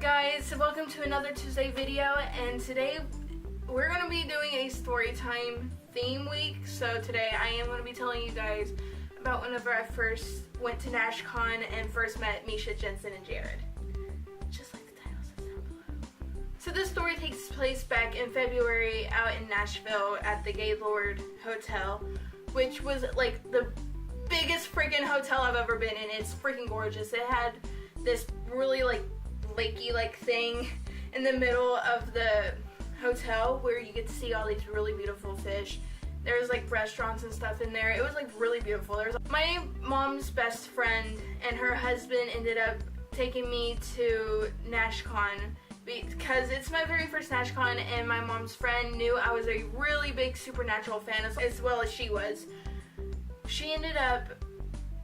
guys? Welcome to another Tuesday video, and today we're going to be doing a story time theme week. So today I am going to be telling you guys about whenever I first went to Nashcon and first met Misha, Jensen, and Jared. Just like the title says down below. So this story takes place back in February out in Nashville at the Gaylord Hotel, which was like the biggest freaking hotel I've ever been in. It's freaking gorgeous. It had this really like lakey like thing in the middle of the hotel where you get to see all these really beautiful fish. There was like restaurants and stuff in there. It was like really beautiful. There was my mom's best friend and her husband ended up taking me to Nashcon because it's my very first Nashcon, and my mom's friend knew I was a really big Supernatural fan as well as she was. She ended up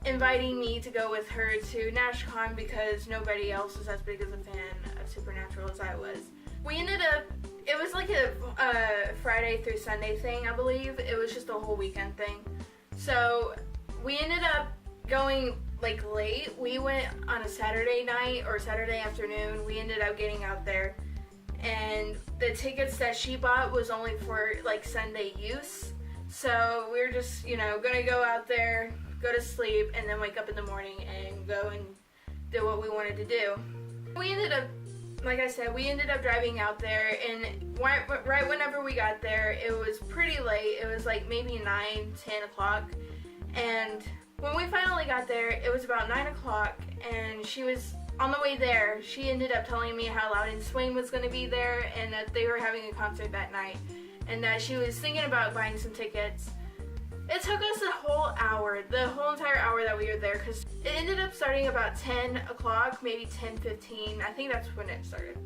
inviting me to go with her to Nashcon because nobody else was as big as a fan of Supernatural as I was. We ended up, it was like a Friday through Sunday thing, I believe. It was just a whole weekend thing. So we ended up going like late. We went on a Saturday night or Saturday afternoon. We ended up getting out there, and the tickets that she bought was only for like Sunday use. So we were just, gonna go out there, go to sleep, and then wake up in the morning and go and do what we wanted to do. We ended up, like I said, we ended up driving out there, and right whenever we got there, it was pretty late. It was like maybe 9, 10 o'clock, and when we finally got there, it was about 9 o'clock, and she was on the way there. She ended up telling me how Loud and Swain was going to be there, and that they were having a concert that night, and that she was thinking about buying some tickets. It took us a whole hour, the whole entire hour that we were there, because it ended up starting about 10 o'clock, maybe 10:15. I think that's when it started.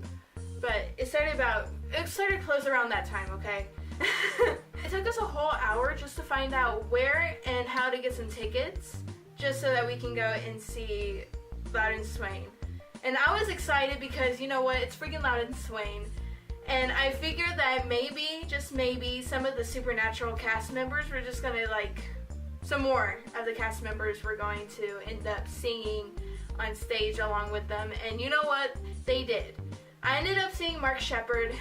But it started close around that time, okay? It took us a whole hour just to find out where and how to get some tickets, just so that we can go and see Loud and Swain. And I was excited because, you know what, it's freaking Loud and Swain. And I figured that maybe, just maybe, some of the Supernatural cast members were just gonna some more of the cast members were going to end up singing on stage along with them. And you know what? They did. I ended up seeing Mark Shepard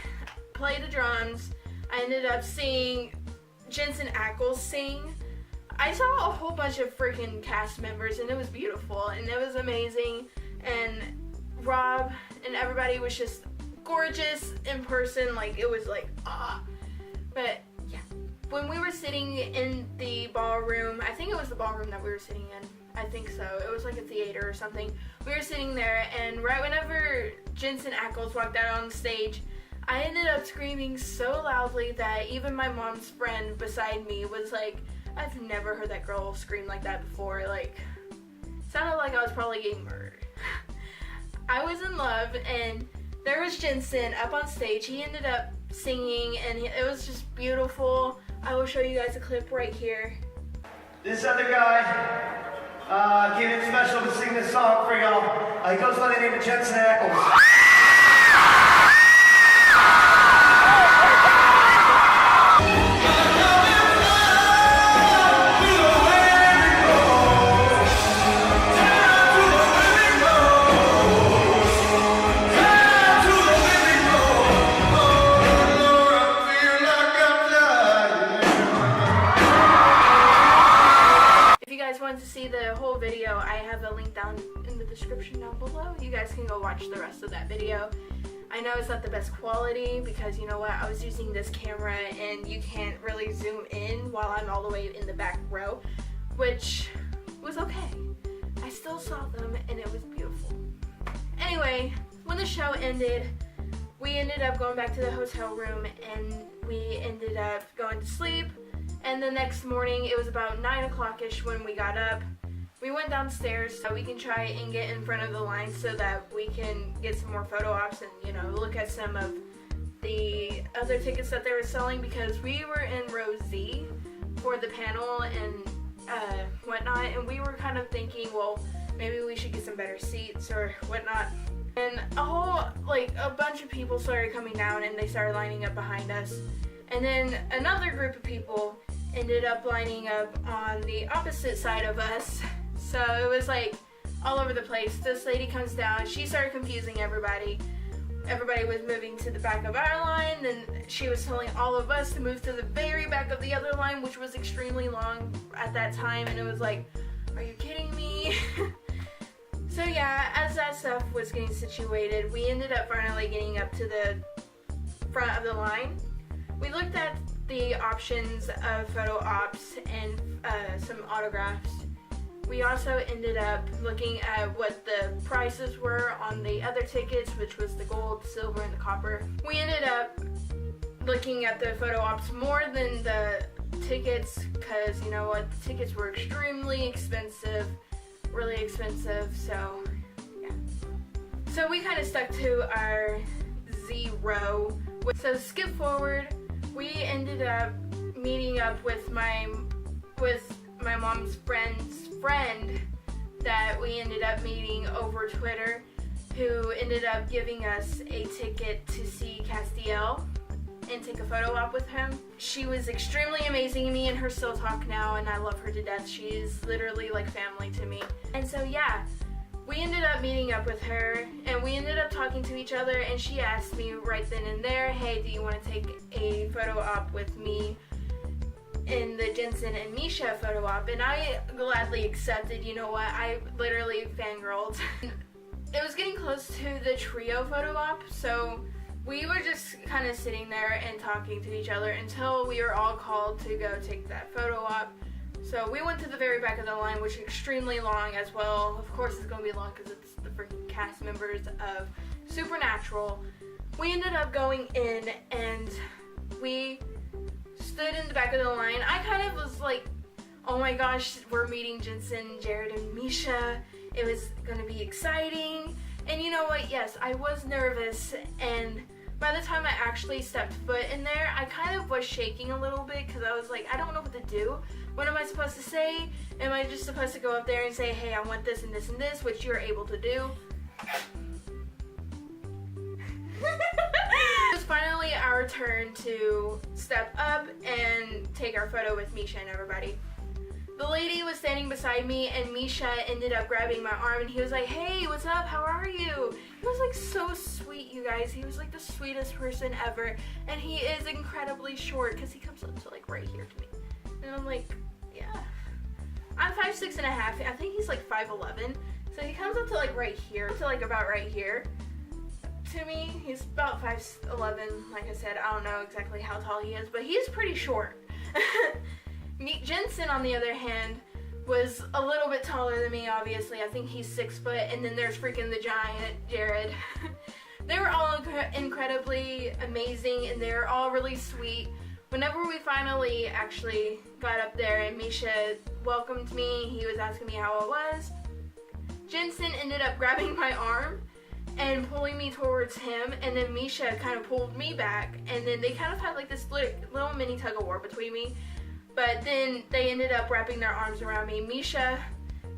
play the drums. I ended up seeing Jensen sing. I saw a whole bunch of freaking cast members, and it was beautiful, and it was amazing. And Rob and everybody was just gorgeous in person. It was but yeah, when we were sitting in the ballroom, I think it was the ballroom that we were sitting in, I think so, it was like a theater or something. We were sitting there, and right whenever Jensen walked out on stage, I ended up screaming so loudly that even my mom's friend beside me was like, I've never heard that girl scream like that before. Sounded like I was probably getting murdered. I was in love, and there was Jensen up on stage. He ended up singing, and it was just beautiful. I will show you guys a clip right here. This other guy came in special to sing this song for y'all. He goes by the name of Jensen. Want to see the whole video, I have a link down in the description down below. You guys can go watch the rest of that video. I know it's not the best quality because, you know what, I was using this camera and you can't really zoom in while I'm all the way in the back row, which was okay. I still saw them and it was beautiful. Anyway, when the show ended, we ended up going back to the hotel room and we ended up going to sleep. And the next morning, it was about 9 o'clock-ish when we got up. We went downstairs so we can try and get in front of the line so that we can get some more photo ops and, look at some of the other tickets that they were selling, because we were in row Z for the panel and whatnot, and we were kind of thinking, well, maybe we should get some better seats or whatnot. And a bunch of people started coming down and they started lining up behind us. And then another group of people ended up lining up on the opposite side of us. So it was all over the place. This lady comes down, she started confusing everybody. everybody was moving to the back of our line. Then she was telling all of us to move to the very back of the other line, which was extremely long at that time. And it was like, are you kidding me? So yeah, as that stuff was getting situated, we ended up finally getting up to the front of the line. We looked at the options of photo ops and some autographs. We also ended up looking at what the prices were on the other tickets, which was the gold, silver, and the copper. We ended up looking at the photo ops more than the tickets because, you know what, the tickets were extremely expensive, really expensive, so yeah. So we kind of stuck to our 0. So skip forward, we ended up meeting up with my mom's friend's friend that we ended up meeting over Twitter, who ended up giving us a ticket to see Castiel and take a photo op with him. She was extremely amazing. Me and her still talk now, and I love her to death. She is literally like family to me. And so yeah, we ended up meeting up with her, and we ended up talking to each other, and she asked me right then and there, hey, do you want to take a photo op with me in the Jensen and Misha photo op? And I gladly accepted. You know what, I literally fangirled. It was getting close to the trio photo op, so we were just kind of sitting there and talking to each other until we were all called to go take that photo op. So we went to the very back of the line, which is extremely long as well. Of course it's going to be long because it's the freaking cast members of Supernatural. We ended up going in and we stood in the back of the line. I kind of was like, oh my gosh, we're meeting Jensen, Jared, and Misha. It was going to be exciting. And you know what? Yes, I was nervous, and by the time I actually stepped foot in there, I kind of was shaking a little bit because I was like, I don't know what to do. What am I supposed to say? Am I just supposed to go up there and say, hey, I want this and this and this, which you're able to do? It was finally our turn to step up and take our photo with Misha and everybody. The lady was standing beside me, and Misha ended up grabbing my arm, and he was like, hey, what's up? How are you? He was like so sweet, you guys. He was like the sweetest person ever, and he is incredibly short because he comes up to like right here to me. And I'm like, yeah. I'm 5'6.5". I think he's like 5'11". So he comes up to like right here, to like about right here. To me, he's about 5'11". Like I said, I don't know exactly how tall he is, but he's pretty short. Jensen, on the other hand, was a little bit taller than me, obviously. I think he's 6 foot, and then there's freaking the giant, Jared. They were all incredibly amazing, and they were all really sweet. Whenever we finally actually got up there and Misha welcomed me, he was asking me how I was. Jensen ended up grabbing my arm and pulling me towards him, and then Misha kind of pulled me back, and then they kind of had like this little mini tug of war between me. But then they ended up wrapping their arms around me. Misha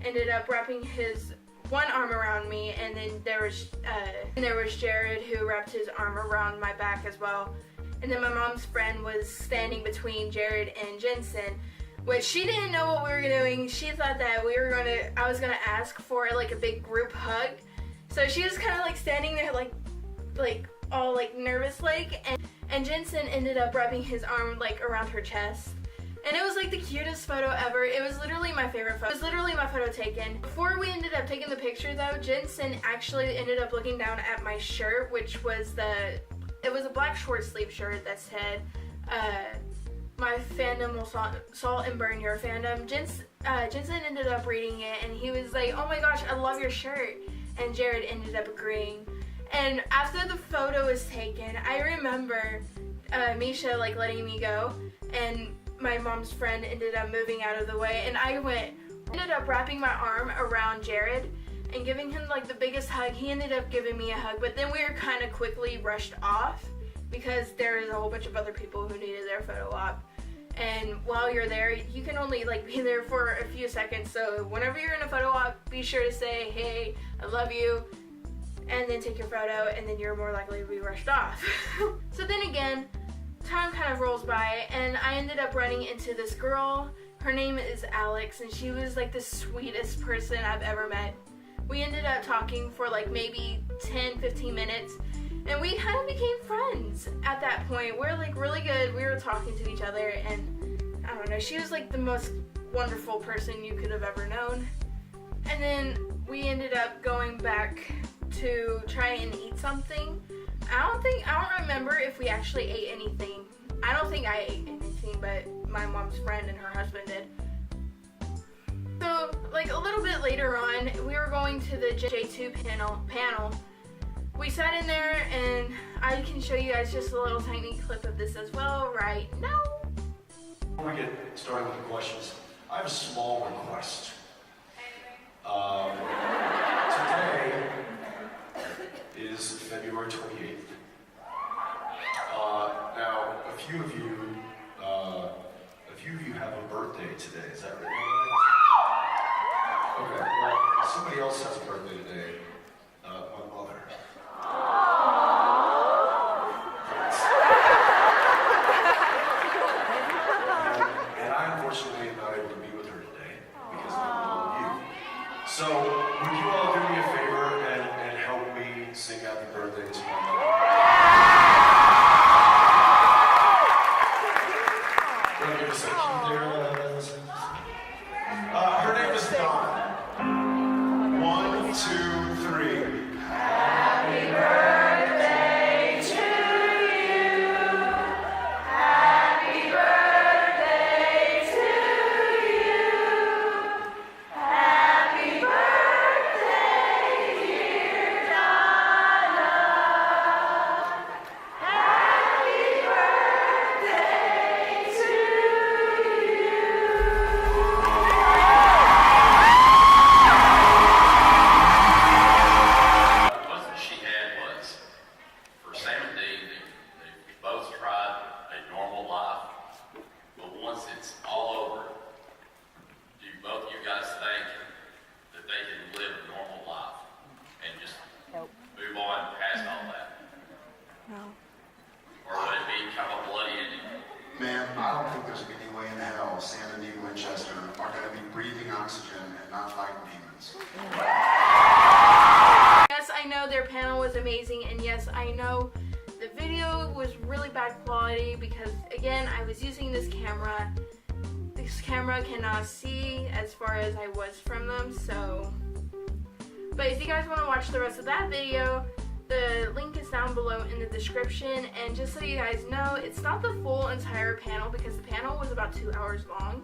ended up wrapping his one arm around me, and then there was Jared, who wrapped his arm around my back as well. And then my mom's friend was standing between Jared and Jensen, which she didn't know what we were doing. She thought that I was gonna ask for like a big group hug. So she was kind of like standing there like all like nervous like, and Jensen ended up wrapping his arm like around her chest. And it was like the cutest photo ever. It was literally my favorite photo. It was literally my photo taken. Before we ended up taking the picture though, Jensen actually ended up looking down at my shirt, which was it was a black short sleeve shirt that said, my fandom will salt and burn your fandom. Jensen ended up reading it, and he was like, oh my gosh, I love your shirt. And Jared ended up agreeing. And after the photo was taken, I remember Misha like letting me go, and my mom's friend ended up moving out of the way, and I ended up wrapping my arm around Jared and giving him like the biggest hug. He ended up giving me a hug, but then we were kind of quickly rushed off because there is a whole bunch of other people who needed their photo op. And while you're there, you can only like be there for a few seconds. So whenever you're in a photo op, be sure to say, hey, I love you, and then take your photo, and then you're more likely to be rushed off. So then again, time kind of rolls by, and I ended up running into this girl. Her name is Alex, and she was like the sweetest person I've ever met. We ended up talking for like maybe 10-15 minutes, And we kind of became friends at that point. We're like really good. We were talking to each other, and I don't know, she was like the most wonderful person you could have ever known. And then we ended up going back to try and eat something. I don't remember if we actually ate anything. I don't think I ate anything, but my mom's friend and her husband did. So, like a little bit later on, we were going to the J2 panel. We sat in there, and I can show you guys just a little tiny clip of this as well right now. Before we get started with the questions, I have a small request. Today is February 28th. Now, a few of you have a birthday today. Is that right? Okay. Well, somebody else has a birthday today. My mother. And I unfortunately am not able to be with her today because of all of you. So, would you all do me a favor and help me sing happy birthday to my mother? Give us a cue there. Her name is Donna. 1, 2, 3. Happy birthday to you. Happy birthday to you. Happy birthday, dear Donna. Happy birthday to you. What she had was, for Sam and Dee, they both tried a normal life, but once it's all over, do both of you guys think that they can live a normal life and just move on past all that? No. Or would it be kind of a bloody ending? Man, I don't think there's any way in hell Sam and Dean Winchester are going to be breathing oxygen and not fighting demons. Yes, I know their panel was amazing, and yes, I know the video was really bad quality because, again, I was using this camera. This camera cannot see as far as I was from them, so... But if you guys want to watch the rest of that video, the link is down below in the description, and just so you guys know, it's not the full entire panel because the panel was about 2 hours long.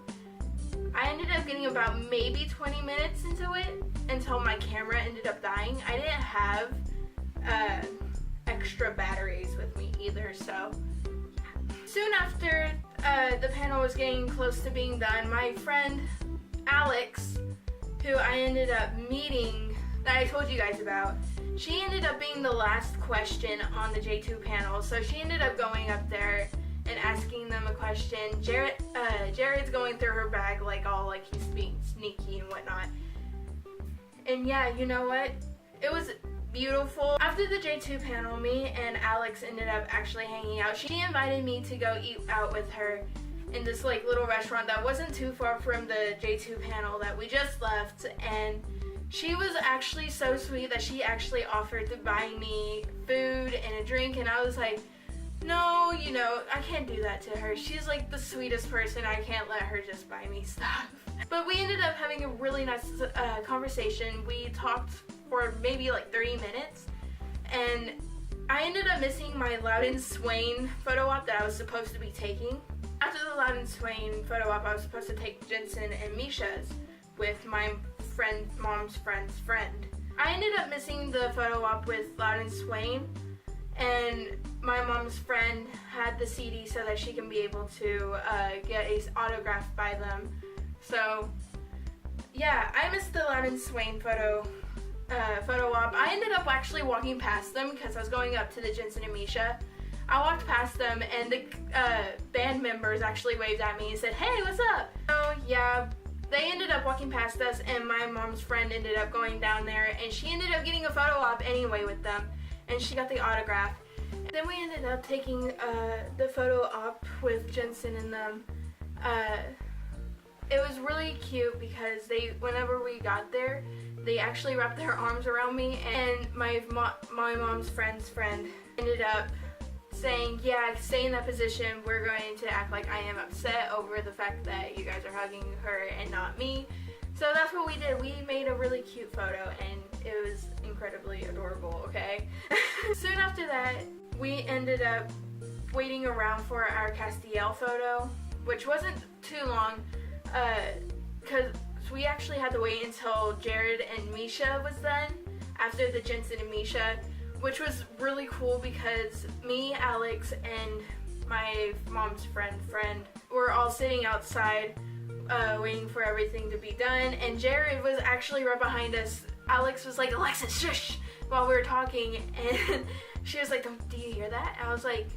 I ended up getting about maybe 20 minutes into it until my camera ended up dying. I didn't have extra batteries with me either, so soon after the panel was getting close to being done, my friend Alex, who I ended up meeting, that I told you guys about, she ended up being the last question on the J2 panel, so she ended up going up there and asking them a question. Jared's going through her bag like he's being sneaky and whatnot. And yeah, you know what? It was beautiful. After the J2 panel, me and Alex ended up actually hanging out. She invited me to go eat out with her in this like little restaurant that wasn't too far from the J2 panel that we just left, and she was actually so sweet that she actually offered to buy me food and a drink, and I was like, no, you know, I can't do that to her. She's like the sweetest person. I can't let her just buy me stuff. But we ended up having a really nice conversation. We talked for maybe like 30 minutes, and I ended up missing my Loudon Swain photo op that I was supposed to be taking. After the Loudon Swain photo op, I was supposed to take Jensen and Misha's with my mom's friend's friend. I ended up missing the photo op with Loudon Swain, and my mom's friend had the CD so that she can be able to get a autograph by them. So yeah, I missed the Loudon Swain photo op. I ended up actually walking past them because I was going up to the Jensen and Misha. I walked past them, and the band members actually waved at me and said, "Hey, what's up?" So yeah, they ended up walking past us, and my mom's friend ended up going down there, and she ended up getting a photo op anyway with them, and she got the autograph. Then we ended up taking the photo op with Jensen and them. It was really cute because whenever we got there, they actually wrapped their arms around me, and my mom's friend's friend ended up saying, yeah, stay in that position. We're going to act like I am upset over the fact that you guys are hugging her and not me. So that's what we did. We made a really cute photo and it was incredibly adorable, okay? Soon after that, we ended up waiting around for our Castiel photo, which wasn't too long, because we actually had to wait until Jared and Misha was done after the Jensen and Misha, which was really cool because me, Alex, and my mom's friend were all sitting outside waiting for everything to be done, and Jared was actually right behind us. Alex was like, Alexis, shush, while we were talking, and she was like, do you hear that? And I was like,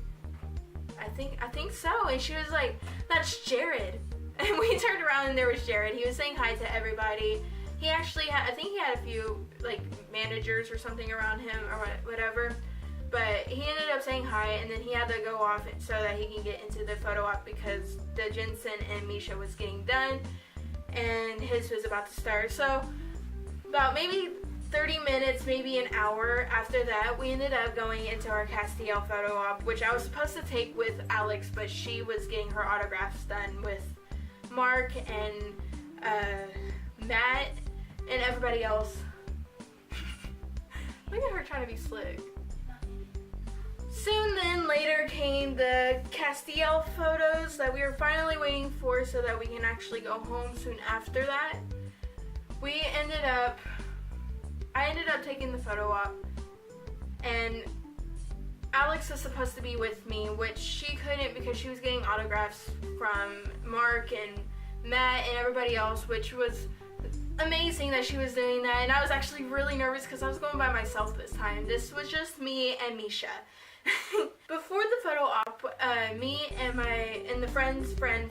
I think so. And she was like, that's Jared. And we turned around and there was Jared. He was saying hi to everybody. He actually had, I think he had a few like managers or something around him or whatever. But he ended up saying hi, and then he had to go off so that he can get into the photo op because the Jensen and Misha was getting done and his was about to start. So about maybe 30 minutes, maybe an hour after that, we ended up going into our Castiel photo op, which I was supposed to take with Alex, but she was getting her autographs done with Mark and Matt and everybody else. Look at her trying to be slick. Soon then later came the Castiel photos that we were finally waiting for so that we can actually go home soon after that. I ended up taking the photo op, and Alex was supposed to be with me, which she couldn't because she was getting autographs from Mark and Matt and everybody else, which was amazing that she was doing that. And I was actually really nervous because I was going by myself this time. This was just me and Misha. Before the photo op, me and the friend's friend,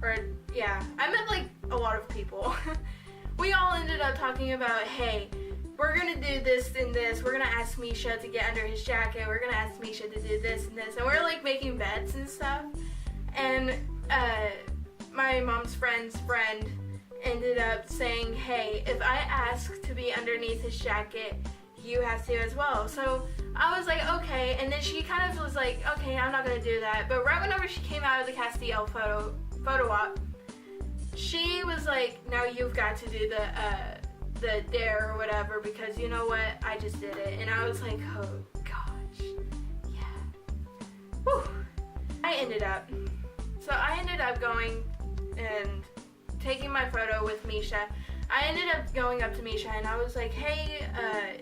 I met like a lot of people. We all ended up talking about, hey, we're gonna do this and this. We're gonna ask Misha to get under his jacket. We're gonna ask Misha to do this and this. And we're like making bets and stuff. And my mom's friend's friend ended up saying, hey, if I ask to be underneath his jacket, you have to as well. So I was like, okay. And then she kind of was like, okay, I'm not gonna do that. But right whenever she came out of the Castiel photo op, she was like, now you've got to do the dare or whatever, because you know what, I just did it. And I was like, oh gosh, yeah. Whew. I ended up going and taking my photo with Misha. I ended up going up to Misha and I was like, hey,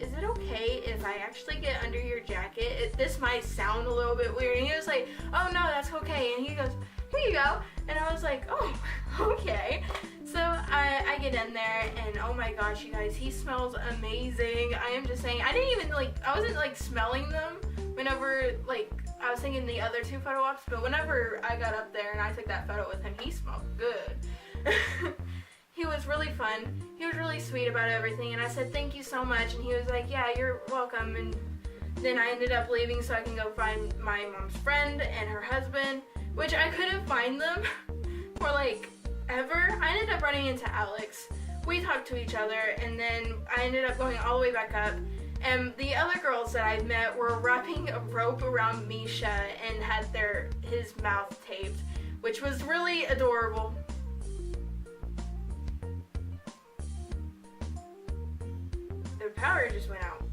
is it okay if I actually get under your jacket? This might sound a little bit weird. And he was like, oh no, that's okay. And he goes, here you go. And I was like, oh, okay. So I get in there and oh my gosh, you guys, he smells amazing. I am just saying, I wasn't like smelling them whenever like I was thinking the other two photo ops, but whenever I got up there and I took that photo with him, he smelled good. He was really fun. He was really sweet about everything, and I said thank you so much, and he was like, yeah, you're welcome. And then I ended up leaving so I can go find my mom's friend and her husband, which I couldn't find them for like ever. I ended up running into Alex. We talked to each other, and then I ended up going all the way back up, and the other girls that I met were wrapping a rope around Misha and had his mouth taped, which was really adorable. The power just went out.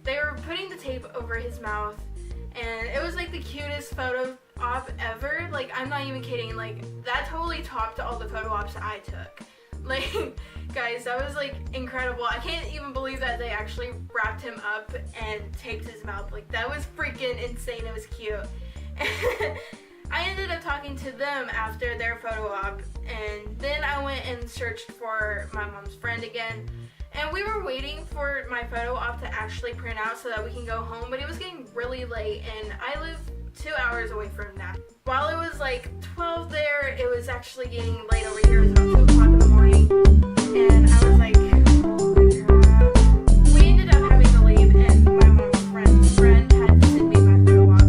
They were putting the tape over his mouth, and it was like the cutest photo op ever. Like, I'm not even kidding. Like, that totally topped all the photo ops I took. Like, guys, that was like incredible. I can't even believe that they actually wrapped him up and taped his mouth. Like, that was freaking insane. It was cute. I ended up talking to them after their photo op, and then I went and searched for my mom's friend again, and we were waiting for my photo op to actually print out so that we can go home, but it was getting really late, and I live 2 hours away from that. While it was like 12 there, it was actually getting late over here. It was about 2 o'clock in the morning, and I was like, we ended up having to leave, and my mom's friend had to send me my photo op.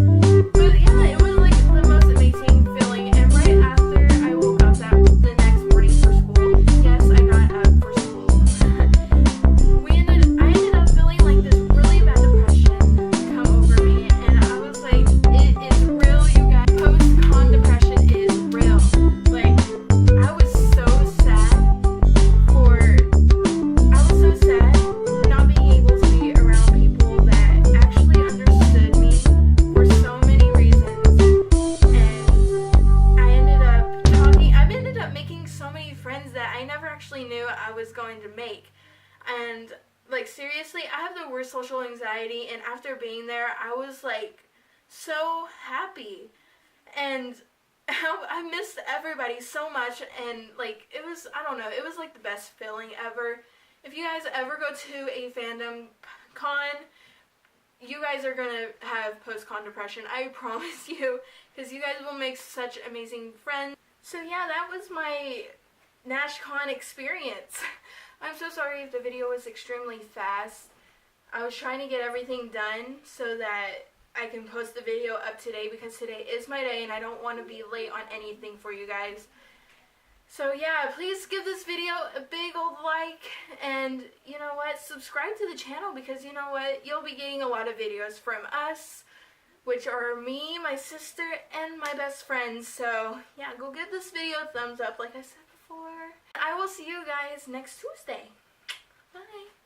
But yeah, it was like the most amazing feeling, and right after I woke up the next morning for school, yes, I got up for school, I ended up feeling like this really bad depression. And like seriously, I have the worst social anxiety, and after being there, I was like so happy, and I missed everybody so much, and like it was, I don't know, it was like the best feeling ever. If you guys ever go to a fandom con, you guys are gonna have post-con depression, I promise you, because you guys will make such amazing friends. So yeah, that was my Nashcon experience. I'm so sorry if the video was extremely fast. I was trying to get everything done so that I can post the video up today, because today is my day and I don't want to be late on anything for you guys. So yeah, please give this video a big old like, and you know what, subscribe to the channel, because you know what, you'll be getting a lot of videos from us, which are me, my sister, and my best friend. So yeah, go give this video a thumbs up like I said before. I will see you guys next Tuesday. Bye.